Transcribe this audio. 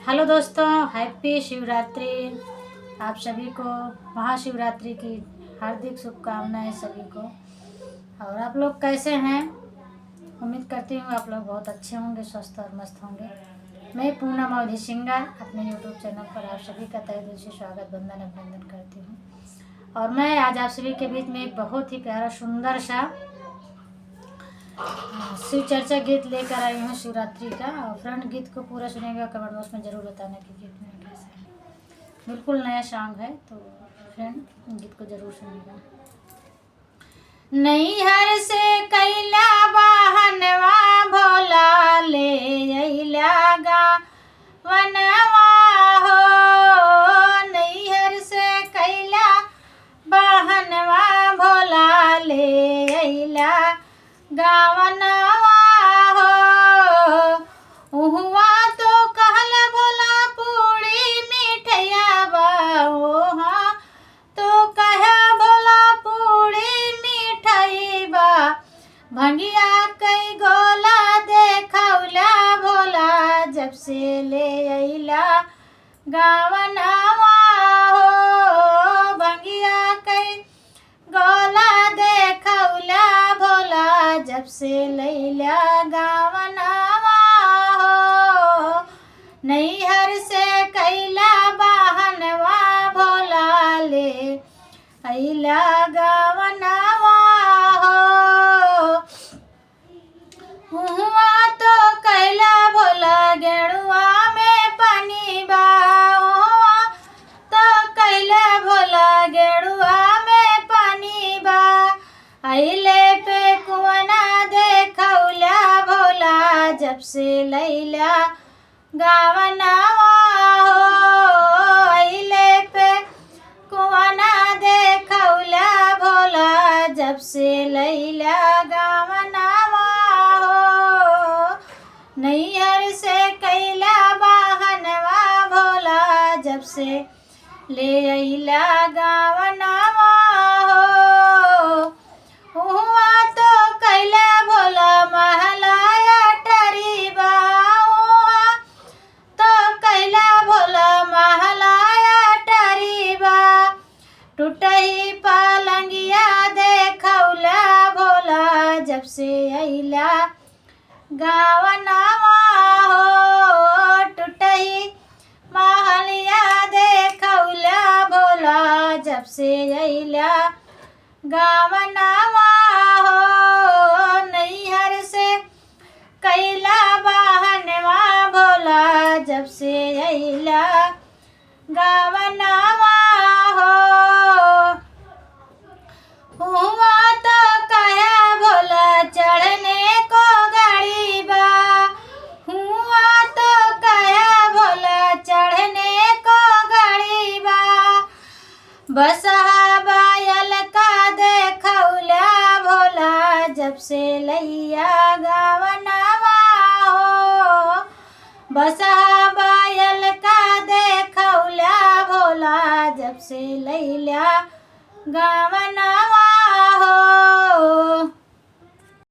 Hello दोस्तों, happy Shivratri. आप सभी को महाशिवरात्रि की हार्दिक शुभकामनाएं सभी को। और आप लोग कैसे हैं? उम्मीद करती हूँ आप लोग बहुत अच्छे होंगे, स्वस्थ और मस्त होंगे। मैं पूनम अवधि सिंगर अपने यूट्यूब चैनल पर आप सभी का तहे दिल से स्वागत वंदन अभिनंदन करती हूँ। और मैं आज आप सभी के बीच में एक बहुत ही प्यारा सुंदर सा शिव चर्चा गीत लेकर आई हूँ शिवरात्रि का। और फ्रेंड, गीत को पूरा सुनेगा, कमेंट बॉक्स में ज़रूर बताना कि गीत में कैसा है। बिल्कुल नया सॉन्ग है, तो फ्रेंड गीत को ज़रूर सुनेगा। नैहर से कैला बहनवा भोला ले अइला गावनवा हो। नैहर से कैला बहनवा भोला ले अइला गावनवा हो। उहुआ तो कहल भोला पूड़ी मिठैया बा, ओहा तो कह भोला पूड़ी मिठाई बा। भंगिया कई गोला देखौला भोला, जब से ले अइला गावनवा हो। भंगिया कई गोला देखौला भोला, जब से लैला गावनवा हो। नैहर से कैला बहनवा भोला ले अइला गावनवा हो। हुआ तो कैला भोला गेरुआ में पानी बा, हुआ तो कैला भोला गेरुआ में पानी बा। अइले पे कुआना देखौला भोला, जब से लैला गावनवा हो। अइले पे कुआना देखौला भोला, जब से लैला गावनवा हो। नैहर से कैला बहनवा भोला, जब से ले अइला गावनवा हो। हुआ तो कैला भोला महलाया टरीबा, हुआ तो कैला भोला महलाया टरीबा। टूटही पलंगिया देखौला भोला, जब से अइला गावनवा हो। टूटही महलिया देखौला भोला, जब से अइला गावनवा हो। नैहर से कैला बहनवा भोला, जब से अइला गावनवा हो। हुआ तो कहा भोला चढ़ने को गाड़ी बा, हुआ तो कहा भोला चढ़ने को गाड़ी बा। बसहा बायल का देखौला भोला, जब से लैया गावनवा हो। बसहा बायल का देखौला भोला, जब से लैला गावनवा